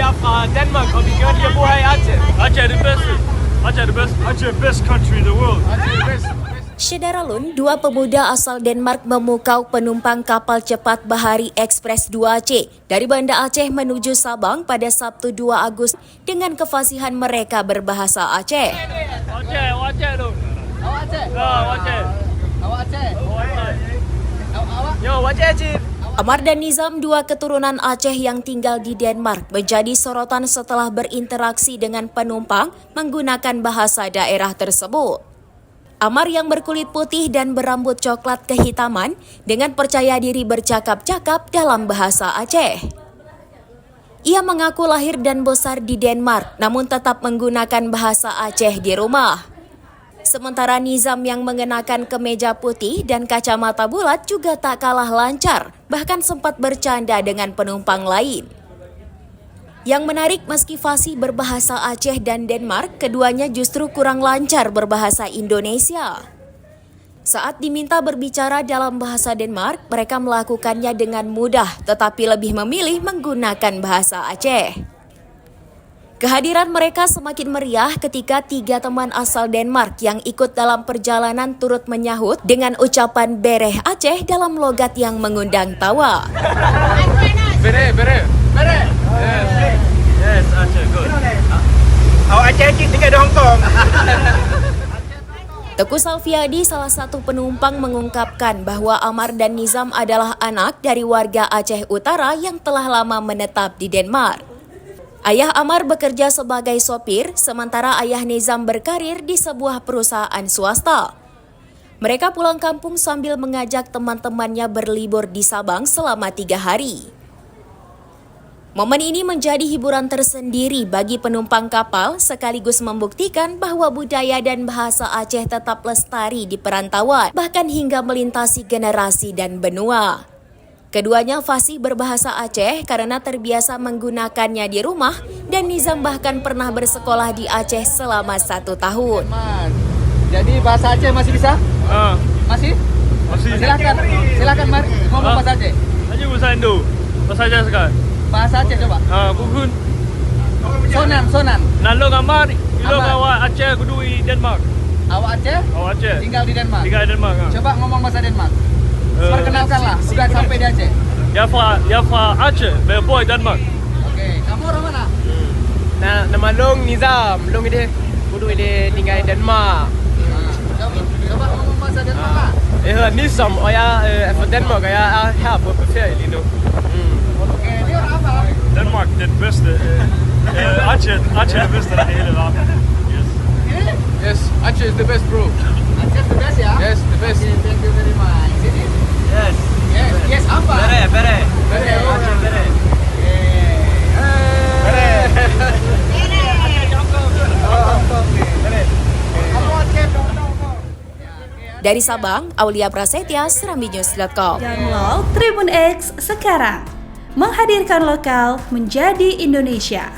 er fra Danmark, og vi gør lige at bo her i Aceh. Aceh the best. Aceh the best. Aceh best country in the world. Syederalun, dua pemuda asal Denmark memukau penumpang kapal cepat Bahari Express 2C dari Banda Aceh menuju Sabang pada Sabtu 2 Agustus dengan kefasihan mereka berbahasa Aceh. Aceh tu. Awak Aceh? Aceh. Awak Aceh? Awak? Yo, Aceh Cip. Amar dan Nizam, dua keturunan Aceh yang tinggal di Denmark, menjadi sorotan setelah berinteraksi dengan penumpang menggunakan bahasa daerah tersebut. Amar yang berkulit putih dan berambut coklat kehitaman dengan percaya diri bercakap-cakap dalam bahasa Aceh. Ia mengaku lahir dan besar di Denmark namun tetap menggunakan bahasa Aceh di rumah. Sementara Nizam yang mengenakan kemeja putih dan kacamata bulat juga tak kalah lancar, bahkan sempat bercanda dengan penumpang lain. Yang menarik, meski fasih berbahasa Aceh dan Denmark, keduanya justru kurang lancar berbahasa Indonesia. Saat diminta berbicara dalam bahasa Denmark, mereka melakukannya dengan mudah, tetapi lebih memilih menggunakan bahasa Aceh. Kehadiran mereka semakin meriah ketika 3 teman asal Denmark yang ikut dalam perjalanan turut menyahut dengan ucapan bereh Aceh dalam logat yang mengundang tawa. Bere. Yes, Aceh good. Awak Aceh tinggal di Hong Kong. Teguh Salviadi, salah satu penumpang, mengungkapkan bahwa Amar dan Nizam adalah anak dari warga Aceh Utara yang telah lama menetap di Denmark. Ayah Amar bekerja sebagai sopir, sementara ayah Nizam berkarir di sebuah perusahaan swasta. Mereka pulang kampung sambil mengajak teman-temannya berlibur di Sabang selama 3 hari. Momen ini menjadi hiburan tersendiri bagi penumpang kapal, sekaligus membuktikan bahwa budaya dan bahasa Aceh tetap lestari di perantauan, bahkan hingga melintasi generasi dan benua. Keduanya fasih berbahasa Aceh karena terbiasa menggunakannya di rumah, dan Nizam bahkan pernah bersekolah di Aceh selama 1 tahun. Jadi bahasa Aceh masih bisa? Masih? Silakan Mar, ngomong bahasa Aceh. Aceh bahasa Indo. Bahasa Aceh sekarang. Bahasa Aceh coba. Bukun. Sonan. Nalong Amar, ilong Amar. awak Aceh kudu di Denmark. Awak Aceh? Awak Aceh. Tinggal di Denmark. Tinggal di Denmark. Coba ngomong bahasa Denmark. Perkenalkanlah, sudah sampai di Aceh. Jeg fra Aceh, men jeg bor i Danmark. Oke, kamu orang mana? Nama Long Nizam, Long ini kudu ini tinggal di Denmark. Coba ngomong bahasa Denmark lah. Jeg hedder Nizam, og jeg er fra Danmark, og jeg er her på ferie lige nu. Oke, ini orang apa? Danmark det er den bedste. Aceh er det bedste i hele verden. Yes. Ini? Yes, Aceh is the best, bro. Aceh the best ya? Yes, the best. Oke, thank you very much. Sini. Yes. Yes apa? Bere. Aceh bere. Dari Sabang, Aulia Prasetya, serambinews.com. Download Tribun X sekarang. Menghadirkan lokal menjadi Indonesia.